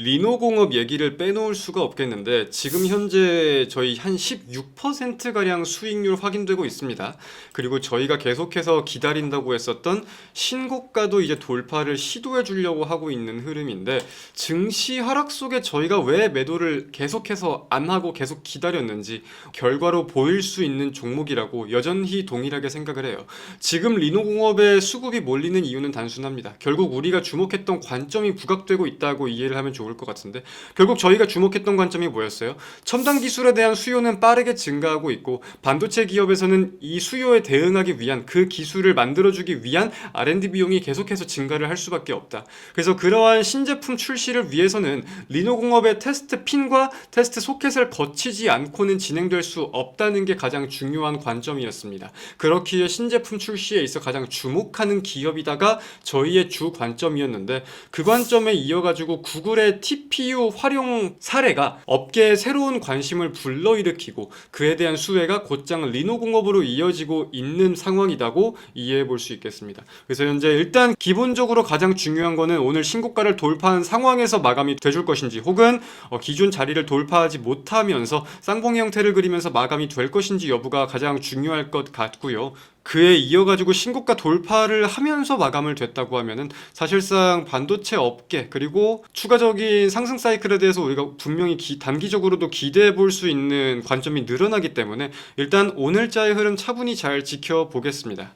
리노공업 얘기를 빼놓을 수가 없겠는데 지금 현재 저희 한 16%가량 수익률 확인되고 있습니다. 그리고 저희가 계속해서 기다린다고 했었던 신고가도 이제 돌파를 시도해 주려고 하고 있는 흐름인데 증시 하락 속에 저희가 왜 매도를 계속해서 안 하고 계속 기다렸는지 결과로 보일 수 있는 종목이라고 여전히 동일하게 생각을 해요. 지금 리노공업에 수급이 몰리는 이유는 단순합니다. 결국 우리가 주목했던 관점이 부각되고 있다고 이해를 하면 좋을 것 같은데 결국 저희가 주목했던 관점이 뭐였어요? 첨단 기술에 대한 수요는 빠르게 증가하고 있고 반도체 기업에서는 이 수요에 대응하기 위한 그 기술을 만들어주기 위한 R&D 비용이 계속해서 증가를 할 수밖에 없다. 그래서 그러한 신제품 출시를 위해서는 리노공업의 테스트 핀과 테스트 소켓을 거치지 않고는 진행될 수 없다는 게 가장 중요한 관점이었습니다. 그렇기에 신제품 출시에 있어 가장 주목하는 기업이다가 저희의 주 관점이었는데 그 관점에 이어가지고 구글의 TPU 활용 사례가 업계에 새로운 관심을 불러일으키고 그에 대한 수혜가 곧장 리노공업으로 이어지고 있는 상황이라고 이해해 볼 수 있겠습니다. 그래서 현재 일단 기본적으로 가장 중요한 거는 오늘 신고가를 돌파한 상황에서 마감이 돼줄 것인지 혹은 기존 자리를 돌파하지 못하면서 쌍봉 형태를 그리면서 마감이 될 것인지 여부가 가장 중요할 것 같고요. 그에 이어가지고 신고가 돌파를 하면서 마감을 됐다고 하면은 사실상 반도체 업계 그리고 추가적인 상승 사이클에 대해서 우리가 분명히 단기적으로도 기대해 볼 수 있는 관점이 늘어나기 때문에 일단 오늘자의 흐름 차분히 잘 지켜보겠습니다.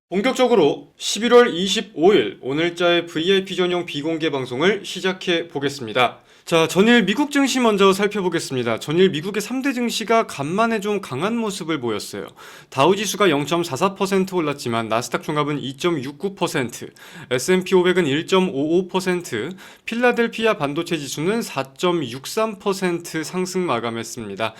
본격적으로 11월 25일 오늘자의 VIP 전용 비공개 방송을 시작해 보겠습니다. 자, 전일 미국 증시 먼저 살펴보겠습니다. 전일 미국의 3대 증시가 간만에 좀 강한 모습을 보였어요. 다우지수가 0.44% 올랐지만 나스닥 종합은 2.69%, S&P 500은 1.55%, 필라델피아 반도체 지수는 4.63% 상승 마감했습니다.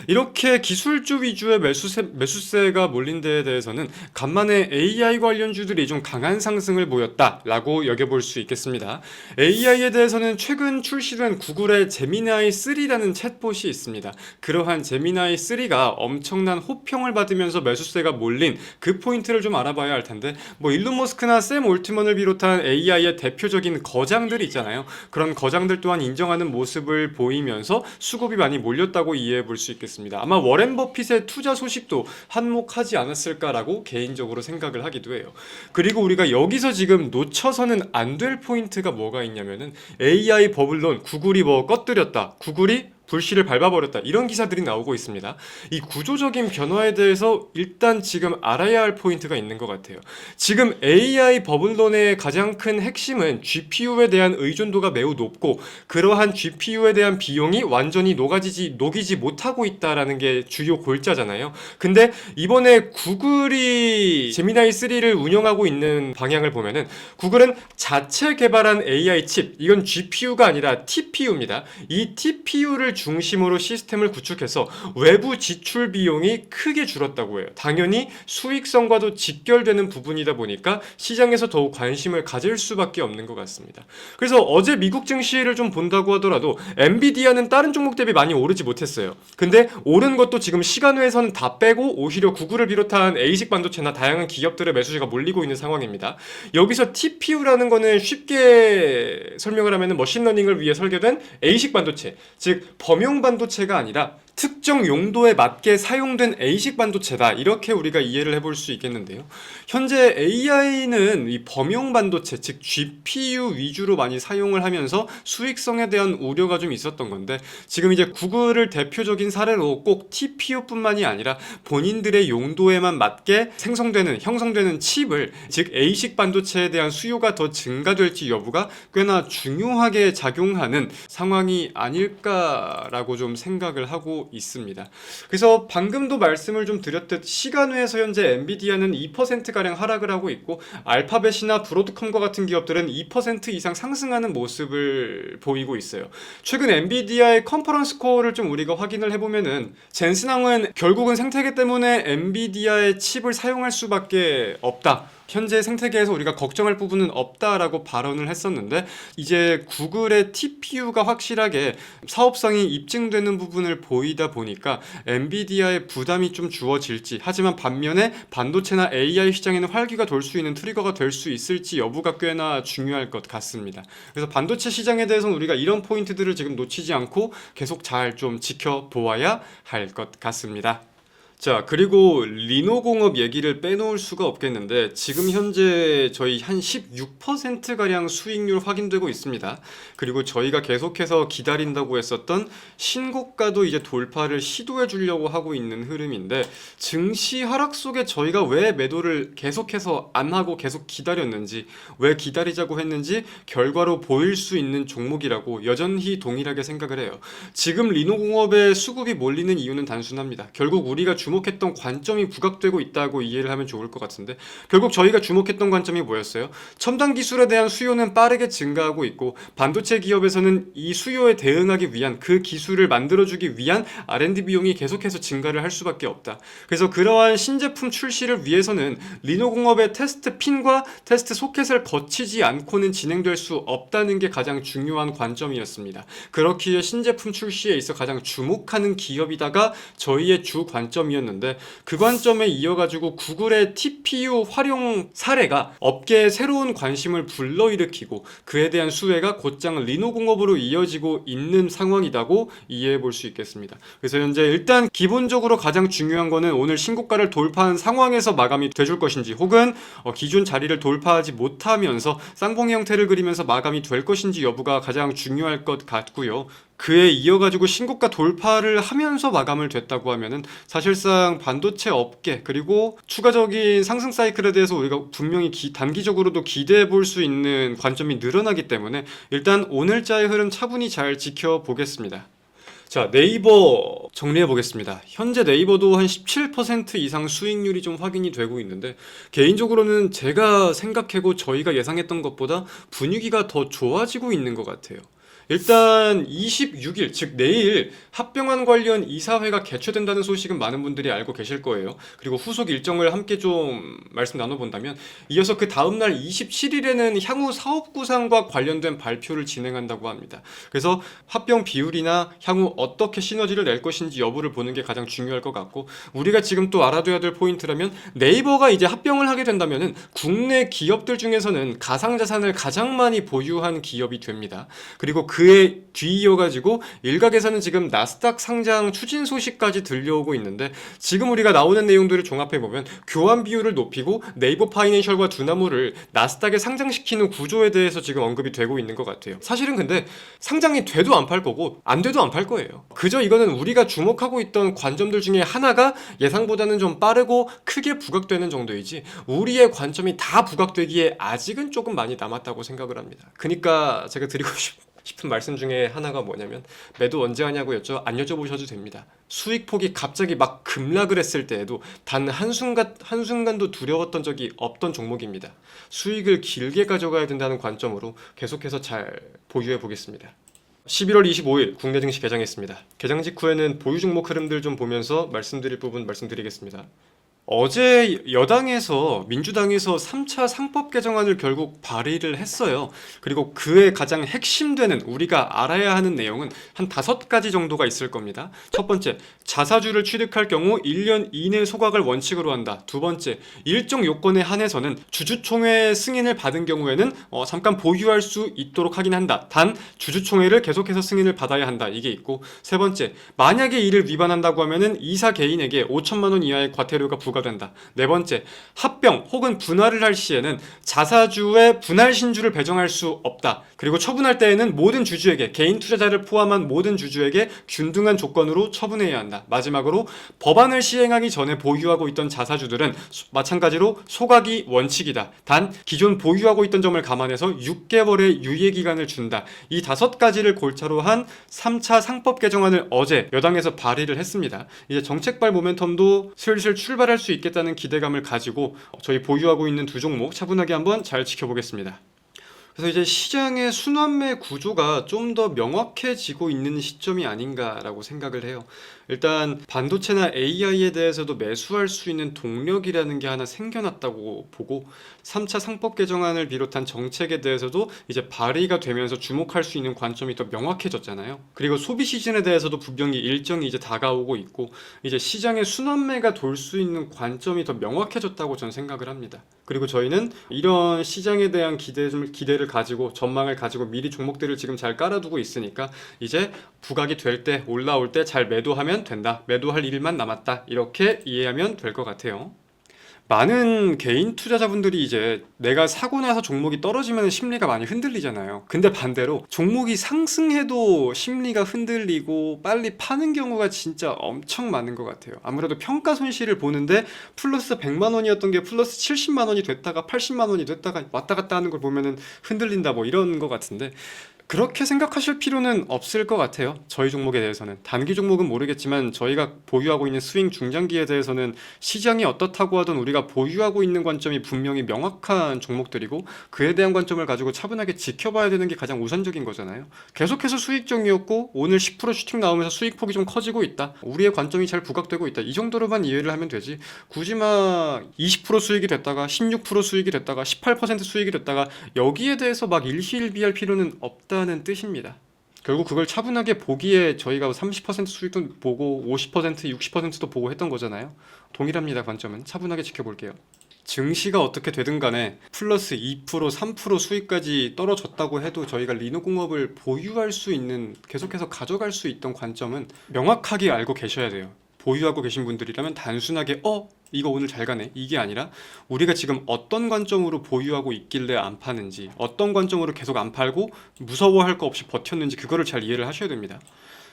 이렇게 기술주 위주의 매수세가 몰린 데에 대해서는 간만에 AI 관련주들이 좀 강한 상승을 보였다라고 여겨볼 수 있겠습니다. AI에 대해서는 최근 출시된 구글의 제미나이 3라는 챗봇이 있습니다. 그러한 제미나이 3가 엄청난 호평을 받으면서 매수세가 몰린 그 포인트를 좀 알아봐야 할 텐데 일론 머스크나 샘 올트먼을 비롯한 AI의 대표적인 거장들이 있잖아요. 그런 거장들 또한 인정하는 모습을 보이면서 수급이 많이 몰렸다고 이해해 볼 수 있겠습니다. 아마 워렌 버핏의 투자 소식도 한몫하지 않았을까라고 개인적으로 생각을 하기도 해요. 그리고 우리가 여기서 지금 놓쳐서는 안 될 포인트가 뭐가 있냐면은 AI 버블론 구글이 꺼뜨렸다. 구글이 불씨를 밟아버렸다. 이런 기사들이 나오고 있습니다. 이 구조적인 변화에 대해서 일단 지금 알아야 할 포인트가 있는 것 같아요. 지금 AI 버블론의 가장 큰 핵심은 GPU에 대한 의존도가 매우 높고 그러한 GPU에 대한 비용이 완전히 녹이지 못하고 있다라는 게 주요 골자잖아요. 근데 이번에 구글이 제미나이 3를 운영하고 있는 방향을 보면은 구글은 자체 개발한 AI 칩, 이건 GPU가 아니라 TPU입니다. 이 TPU를 중심으로 시스템을 구축해서 외부 지출 비용이 크게 줄었다고 해요. 당연히 수익성과도 직결되는 부분이다 보니까 시장에서 더욱 관심을 가질 수밖에 없는 것 같습니다. 그래서 어제 미국 증시를 좀 본다고 하더라도 엔비디아는 다른 종목 대비 많이 오르지 못했어요. 근데 오른 것도 지금 시간외에서는 다 빼고 오히려 구글을 비롯한 ASIC 반도체나 다양한 기업들의 매수세가 몰리고 있는 상황입니다. 여기서 TPU라는 거는 쉽게 설명을 하면 머신러닝을 위해 설계된 ASIC 반도체, 즉 범용 반도체가 아니라 특정 용도에 맞게 사용된 ASIC 반도체다. 이렇게 우리가 이해를 해볼 수 있겠는데요. 현재 AI는 이 범용 반도체, 즉 GPU 위주로 많이 사용을 하면서 수익성에 대한 우려가 좀 있었던 건데 지금 이제 구글을 대표적인 사례로 꼭 TPU뿐만이 아니라 본인들의 용도에만 맞게 형성되는 칩을, 즉 ASIC 반도체에 대한 수요가 더 증가될지 여부가 꽤나 중요하게 작용하는 상황이 아닐까라고 좀 생각을 하고 있습니다. 그래서 방금도 말씀을 좀 드렸듯 시간외에서 현재 엔비디아는 2%가량 하락을 하고 있고 알파벳이나 브로드컴과 같은 기업들은 2% 이상 상승하는 모습을 보이고 있어요. 최근 엔비디아의 컨퍼런스 콜을 좀 우리가 확인을 해보면은 젠슨왕은 결국은 생태계 때문에 엔비디아의 칩을 사용할 수밖에 없다. 현재 생태계에서 우리가 걱정할 부분은 없다라고 발언을 했었는데, 이제 구글의 TPU가 확실하게 사업성이 입증되는 부분을 보이다 보니까 엔비디아의 부담이 좀 주어질지, 하지만 반면에 반도체나 AI 시장에는 활기가 돌 수 있는 트리거가 될 수 있을지 여부가 꽤나 중요할 것 같습니다. 그래서 반도체 시장에 대해서는 우리가 이런 포인트들을 지금 놓치지 않고 계속 잘 좀 지켜보아야 할 것 같습니다. 자, 그리고 리노공업 얘기를 빼놓을 수가 없겠는데, 지금 현재 저희 한 16%가량 수익률 확인되고 있습니다. 그리고 저희가 계속해서 기다린다고 했었던 신고가도 이제 돌파를 시도해 주려고 하고 있는 흐름인데, 증시 하락 속에 저희가 왜 매도를 계속해서 안 하고 계속 기다렸는지, 왜 기다리자고 했는지 결과로 보일 수 있는 종목이라고 여전히 동일하게 생각을 해요. 지금 리노공업에 수급이 몰리는 이유는 단순합니다. 결국 우리가 주목했던 관점이 부각되고 있다고 이해를 하면 좋을 것 같은데, 결국 저희가 주목했던 관점이 뭐였어요? 첨단 기술에 대한 수요는 빠르게 증가하고 있고, 반도체 기업에서는 이 수요에 대응하기 위한, 그 기술을 만들어주기 위한 R&D 비용이 계속해서 증가를 할 수밖에 없다. 그래서 그러한 신제품 출시를 위해서는 리노공업의 테스트 핀과 테스트 소켓을 거치지 않고는 진행될 수 없다는 게 가장 중요한 관점이었습니다. 그렇기에 신제품 출시에 있어 가장 주목하는 기업이다가 저희의 주 관점이었는데, 그 관점에 이어가지고 구글의 TPU 활용 사례가 업계에 새로운 관심을 불러일으키고 그에 대한 수혜가 곧장 리노공업으로 이어지고 있는 상황이라고 이해해 볼 수 있겠습니다. 그래서 현재 일단 기본적으로 가장 중요한 거는 오늘 신고가를 돌파한 상황에서 마감이 돼줄 것인지, 혹은 기존 자리를 돌파하지 못하면서 쌍봉의 형태를 그리면서 마감이 될 것인지 여부가 가장 중요할 것 같고요. 그에 이어가지고 신고가 돌파를 하면서 마감을 됐다고 하면은 사실상 반도체 업계 그리고 추가적인 상승 사이클에 대해서 우리가 분명히 단기적으로도 기대해 볼 수 있는 관점이 늘어나기 때문에 일단 오늘자의 흐름 차분히 잘 지켜보겠습니다. 자, 네이버 정리해 보겠습니다. 현재 네이버도 한 17% 이상 수익률이 좀 확인이 되고 있는데, 개인적으로는 제가 생각하고 저희가 예상했던 것보다 분위기가 더 좋아지고 있는 것 같아요. 일단 26일, 즉 내일 합병안 관련 이사회가 개최된다는 소식은 많은 분들이 알고 계실 거예요. 그리고 후속 일정을 함께 좀 말씀 나눠본다면, 이어서 그 다음날 27일에는 향후 사업 구상과 관련된 발표를 진행한다고 합니다. 그래서 합병 비율이나 향후 어떻게 시너지를 낼 것인지 여부를 보는 게 가장 중요할 것 같고, 우리가 지금 또 알아둬야 될 포인트라면, 네이버가 이제 합병을 하게 된다면은 국내 기업들 중에서는 가상자산을 가장 많이 보유한 기업이 됩니다. 그리고 그에 뒤이어가지고 일각에서는 지금 나스닥 상장 추진 소식까지 들려오고 있는데, 지금 우리가 나오는 내용들을 종합해보면 교환 비율을 높이고 네이버 파이낸셜과 두나무를 나스닥에 상장시키는 구조에 대해서 지금 언급이 되고 있는 것 같아요. 사실은 근데 상장이 돼도 안 팔 거고 안 돼도 안 팔 거예요. 그저 이거는 우리가 주목하고 있던 관점들 중에 하나가 예상보다는 좀 빠르고 크게 부각되는 정도이지, 우리의 관점이 다 부각되기에 아직은 조금 많이 남았다고 생각을 합니다. 그러니까 제가 드리고 싶은 말씀 중에 하나가 뭐냐면, 매도 언제 하냐고 안 여쭤보셔도 됩니다. 수익폭이 갑자기 막 급락을 했을 때에도 단 한순간도 두려웠던 적이 없던 종목입니다. 수익을 길게 가져가야 된다는 관점으로 계속해서 잘 보유해 보겠습니다. 11월 25일 국내 증시 개장했습니다. 개장 직후에는 보유 종목 흐름들 좀 보면서 말씀드릴 부분 말씀드리겠습니다. 어제 여당에서, 민주당에서 3차 상법 개정안을 결국 발의를 했어요. 그리고 그의 가장 핵심되는 우리가 알아야 하는 내용은 한 5가지 정도가 있을 겁니다. 첫 번째, 자사주를 취득할 경우 1년 이내 소각을 원칙으로 한다. 두 번째, 일정 요건에 한해서는 주주총회 승인을 받은 경우에는 잠깐 보유할 수 있도록 하긴 한다. 단 주주총회를 계속해서 승인을 받아야 한다. 이게 있고, 세 번째, 만약에 이를 위반한다고 하면은 이사 개인에게 5천만 원 이하의 과태료가 부과된다. 네 번째, 합병 혹은 분할을 할 시에는 자사주의 분할 신주를 배정할 수 없다. 그리고 처분할 때에는 모든 주주에게, 개인 투자자를 포함한 모든 주주에게 균등한 조건으로 처분해야 한다. 마지막으로, 법안을 시행하기 전에 보유하고 있던 자사주들은 마찬가지로 소각이 원칙이다. 단 기존 보유하고 있던 점을 감안해서 6개월의 유예기간을 준다. 이 5가지를 골자로 한 3차 상법 개정안을 어제 여당에서 발의를 했습니다. 이제 정책발 모멘텀도 슬슬 출발할 수 있겠다는 기대감을 가지고 저희 보유하고 있는 두 종목 차분하게 한번 잘 지켜보겠습니다. 그래서 이제 시장의 순환매 구조가 좀 더 명확해지고 있는 시점이 아닌가라고 생각을 해요. 일단 반도체나 AI에 대해서도 매수할 수 있는 동력이라는 게 하나 생겨났다고 보고 3차 상법 개정안을 비롯한 정책에 대해서도 이제 발의가 되면서 주목할 수 있는 관점이 더 명확해졌잖아요. 그리고 소비 시즌에 대해서도 분명히 일정이 이제 다가오고 있고 이제 시장의 순환매가 돌 수 있는 관점이 더 명확해졌다고 저는 생각을 합니다. 그리고 저희는 이런 시장에 대한 기대를 가지고 전망을 가지고 미리 종목들을 지금 잘 깔아두고 있으니까 이제 부각이 될 때 올라올 때 잘 매도하면 된다. 매도할 일만 남았다. 이렇게 이해하면 될 것 같아요. 많은 개인 투자자분들이 이제 내가 사고 나서 종목이 떨어지면 심리가 많이 흔들리잖아요. 근데 반대로 종목이 상승해도 심리가 흔들리고 빨리 파는 경우가 진짜 엄청 많은 것 같아요. 아무래도 평가 손실을 보는데 플러스 100만 원이었던 게 플러스 70만 원이 됐다가 80만 원이 됐다가 왔다 갔다 하는 걸 보면은 흔들린다 뭐 이런 것 같은데 그렇게 생각하실 필요는 없을 것 같아요. 저희 종목에 대해서는. 단기 종목은 모르겠지만 저희가 보유하고 있는 스윙 중장기에 대해서는 시장이 어떻다고 하든 우리가 보유하고 있는 관점이 분명히 명확한 종목들이고 그에 대한 관점을 가지고 차분하게 지켜봐야 되는 게 가장 우선적인 거잖아요. 계속해서 수익적이었고 오늘 10% 슈팅 나오면서 수익폭이 좀 커지고 있다. 우리의 관점이 잘 부각되고 있다. 이 정도로만 이해를 하면 되지. 굳이 막 20% 수익이 됐다가 16% 수익이 됐다가 18% 수익이 됐다가 여기에 대해서 막 일희일비할 필요는 없다는 뜻입니다. 결국 그걸 차분하게 보기에 저희가 30% 수익도 보고 50%, 60%도 보고 했던 거잖아요. 동일합니다. 관점은. 차분하게 지켜볼게요. 증시가 어떻게 되든 간에 플러스 2%, 3% 수익까지 떨어졌다고 해도 저희가 리노공업을 보유할 수 있는, 계속해서 가져갈 수 있던 관점은 명확하게 알고 계셔야 돼요. 보유하고 계신 분들이라면 단순하게 이거 오늘 잘 가네 이게 아니라 우리가 지금 어떤 관점으로 보유하고 있길래 안 파는지, 어떤 관점으로 계속 안 팔고 무서워할 거 없이 버텼는지 그거를 잘 이해를 하셔야 됩니다.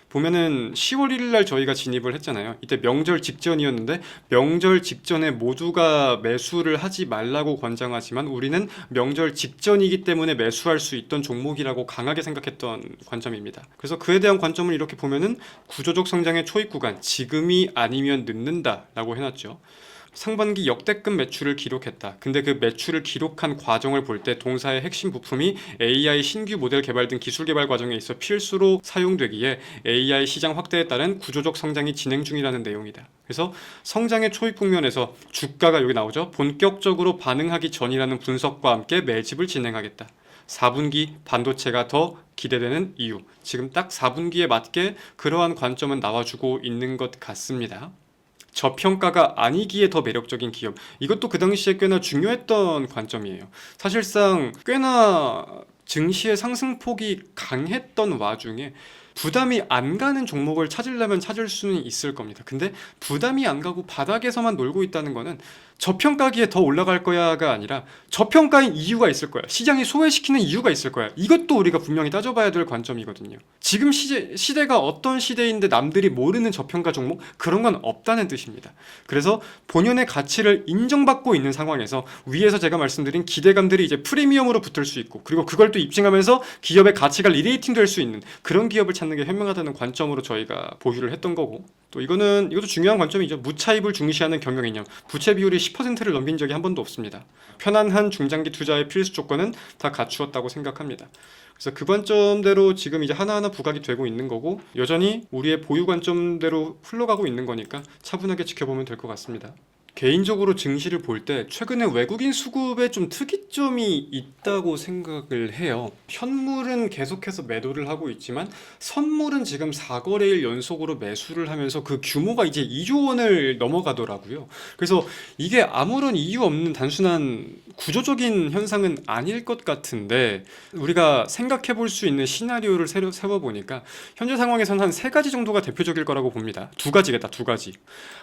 보면은 10월 1일 날 저희가 진입을 했잖아요. 이때 명절 직전이었는데 명절 직전에 모두가 매수를 하지 말라고 권장하지만 우리는 명절 직전이기 때문에 매수할 수 있던 종목이라고 강하게 생각했던 관점입니다. 그래서 그에 대한 관점을 이렇게 보면은 구조적 성장의 초입 구간, 지금이 아니면 늦는다라고 해놨죠. 상반기 역대급 매출을 기록했다. 근데 그 매출을 기록한 과정을 볼 때 동사의 핵심 부품이 AI 신규 모델 개발 등 기술 개발 과정에 있어 필수로 사용되기에 AI 시장 확대에 따른 구조적 성장이 진행 중이라는 내용이다. 그래서 성장의 초입 국면에서 주가가 여기 나오죠. 본격적으로 반응하기 전이라는 분석과 함께 매집을 진행하겠다. 4분기 반도체가 더 기대되는 이유. 지금 딱 4분기에 맞게 그러한 관점은 나와주고 있는 것 같습니다. 저평가가 아니기에 더 매력적인 기업. 이것도 그 당시에 꽤나 중요했던 관점이에요. 사실상 꽤나 증시의 상승폭이 강했던 와중에 부담이 안 가는 종목을 찾으려면 찾을 수는 있을 겁니다. 근데 부담이 안 가고 바닥에서만 놀고 있다는 거는 저평가기에 더 올라갈 거야가 아니라 저평가인 이유가 있을 거야. 시장이 소외시키는 이유가 있을 거야. 이것도 우리가 분명히 따져봐야 될 관점이거든요. 지금 시대가 어떤 시대인데 남들이 모르는 저평가 종목? 그런 건 없다는 뜻입니다. 그래서 본연의 가치를 인정받고 있는 상황에서 위에서 제가 말씀드린 기대감들이 이제 프리미엄으로 붙을 수 있고 그리고 그걸 또 입증하면서 기업의 가치가 리레이팅 될 수 있는 그런 기업을 찾는 게 현명하다는 관점으로 저희가 보유를 했던 거고 또 이것도 중요한 관점이죠. 무차입을 중시하는 경영이념. 부채 비율이 10%를 넘긴 적이 한 번도 없습니다. 편안한 중장기 투자의 필수 조건은 다 갖추었다고 생각합니다. 그래서 그 관점대로 지금 이제 하나하나 부각이 되고 있는 거고 여전히 우리의 보유 관점대로 흘러가고 있는 거니까 차분하게 지켜보면 될 것 같습니다. 개인적으로 증시를 볼 때 최근에 외국인 수급에 좀 특이점이 있다고 생각을 해요. 현물은 계속해서 매도를 하고 있지만 선물은 지금 4거래일 연속으로 매수를 하면서 그 규모가 이제 2조 원을 넘어가더라고요. 그래서 이게 아무런 이유 없는 단순한 구조적인 현상은 아닐 것 같은데 우리가 생각해 볼 수 있는 시나리오를 세워보니까 현재 상황에서는 한 3가지 정도가 대표적일 거라고 봅니다. 2가지겠다, 2가지.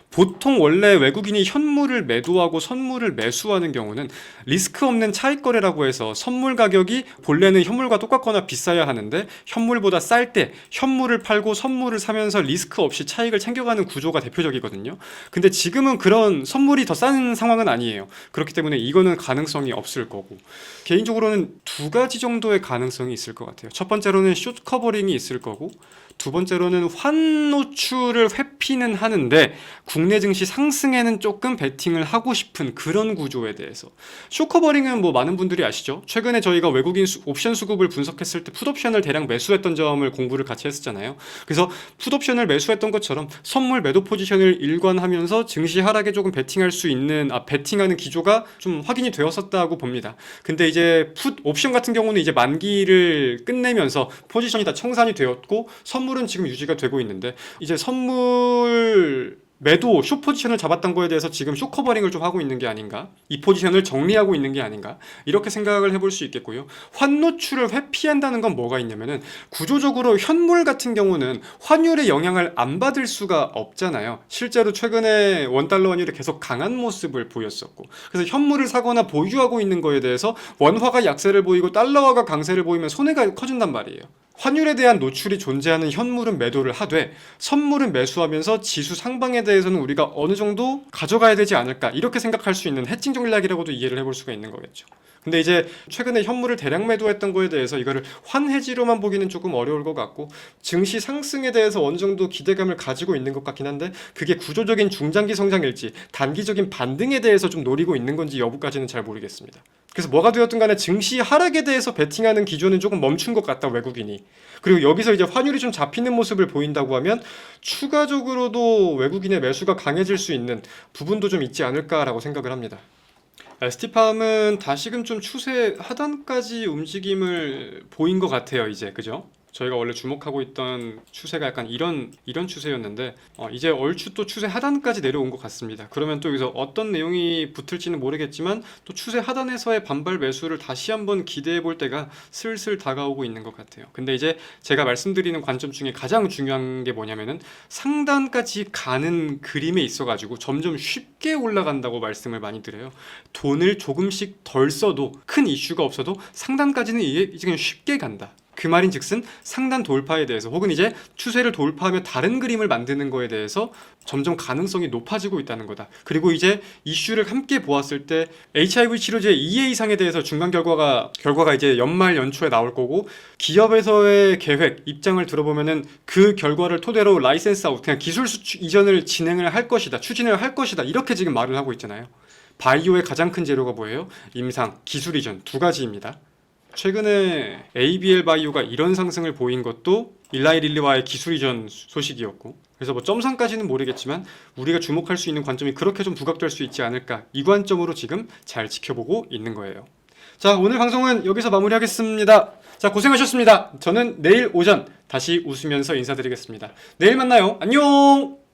보통 원래 외국인이 현물을 매도하고 선물을 매수하는 경우는 리스크 없는 차익 거래라고 해서 선물 가격이 본래는 현물과 똑같거나 비싸야 하는데 현물보다 쌀 때 현물을 팔고 선물을 사면서 리스크 없이 차익을 챙겨가는 구조가 대표적이거든요. 근데 지금은 그런 선물이 더 싼 상황은 아니에요. 그렇기 때문에 이거는 가능성이 없을 거고 개인적으로는 2가지 정도의 가능성이 있을 것 같아요. 첫 번째로는 숏 커버링이 있을 거고 두 번째로는 환 노출을 회피는 하는데 국내 증시 상승에는 조금 조금 베팅을 하고 싶은 그런 구조에 대해서. 쇼커버링은 뭐 많은 분들이 아시죠? 최근에 저희가 외국인 옵션 수급을 분석했을 때 풋옵션을 대량 매수했던 점을 공부를 같이 했었잖아요. 그래서 풋옵션을 매수했던 것처럼 선물 매도 포지션을 일관하면서 증시 하락에 조금 베팅할 수 있는 베팅하는 기조가 좀 확인이 되었었다고 봅니다. 근데 이제 풋 옵션 같은 경우는 이제 만기를 끝내면서 포지션이 다 청산이 되었고 선물은 지금 유지가 되고 있는데 이제 선물 매도 숏 포지션을 잡았던 거에 대해서 지금 숏 커버링을 좀 하고 있는 게 아닌가, 이 포지션을 정리하고 있는 게 아닌가, 이렇게 생각을 해볼 수 있겠고요. 환노출을 회피한다는 건 뭐가 있냐면은 구조적으로 현물 같은 경우는 환율의 영향을 안 받을 수가 없잖아요. 실제로 최근에 원달러 환율이 계속 강한 모습을 보였었고, 그래서 현물을 사거나 보유하고 있는 거에 대해서 원화가 약세를 보이고 달러화가 강세를 보이면 손해가 커진단 말이에요. 환율에 대한 노출이 존재하는 현물은 매도를 하되 선물은 매수하면서 지수 상방에 대해서는 우리가 어느 정도 가져가야 되지 않을까, 이렇게 생각할 수 있는 해칭 전략이라고도 이해를 해볼 수가 있는 거겠죠. 근데 이제 최근에 현물을 대량 매도했던 거에 대해서 이거를 환해지로만 보기는 조금 어려울 것 같고, 증시 상승에 대해서 어느 정도 기대감을 가지고 있는 것 같긴 한데 그게 구조적인 중장기 성장일지 단기적인 반등에 대해서 좀 노리고 있는 건지 여부까지는 잘 모르겠습니다. 그래서 뭐가 되었든 간에 증시 하락에 대해서 베팅하는 기조는 조금 멈춘 것 같다, 외국인이. 그리고 여기서 이제 환율이 좀 잡히는 모습을 보인다고 하면 추가적으로도 외국인의 매수가 강해질 수 있는 부분도 좀 있지 않을까라고 생각을 합니다. ST팜은 다시금 좀 추세 하단까지 움직임을 보인 것 같아요, 이제. 그죠? 저희가 원래 주목하고 있던 추세가 약간 이런 추세였는데 이제 얼추 또 추세 하단까지 내려온 것 같습니다. 그러면 또 여기서 어떤 내용이 붙을지는 모르겠지만 또 추세 하단에서의 반발 매수를 다시 한번 기대해 볼 때가 슬슬 다가오고 있는 것 같아요. 근데 이제 제가 말씀드리는 관점 중에 가장 중요한 게 뭐냐면은 상단까지 가는 그림에 있어가지고 점점 쉽게 올라간다고 말씀을 많이 드려요. 돈을 조금씩 덜 써도, 큰 이슈가 없어도 상단까지는 이제 그냥 쉽게 간다. 그 말인즉슨 상단 돌파에 대해서 혹은 이제 추세를 돌파하며 다른 그림을 만드는 거에 대해서 점점 가능성이 높아지고 있다는 거다. 그리고 이제 이슈를 함께 보았을 때 HIV 치료제 2회 이상에 대해서 중간 결과가 이제 연말 연초에 나올 거고, 기업에서의 계획 입장을 들어보면은 그 결과를 토대로 라이센스 아웃, 그냥 기술 이전을 진행을 할 것이다, 추진을 할 것이다, 이렇게 지금 말을 하고 있잖아요. 바이오의 가장 큰 재료가 뭐예요? 임상, 기술 이전 두 가지입니다. 최근에 ABL 바이오가 이런 상승을 보인 것도 일라이 릴리와의 기술 이전 소식이었고, 그래서 뭐 점상까지는 모르겠지만 우리가 주목할 수 있는 관점이 그렇게 좀 부각될 수 있지 않을까, 이 관점으로 지금 잘 지켜보고 있는 거예요. 자, 오늘 방송은 여기서 마무리하겠습니다. 자, 고생하셨습니다. 저는 내일 오전 다시 웃으면서 인사드리겠습니다. 내일 만나요. 안녕.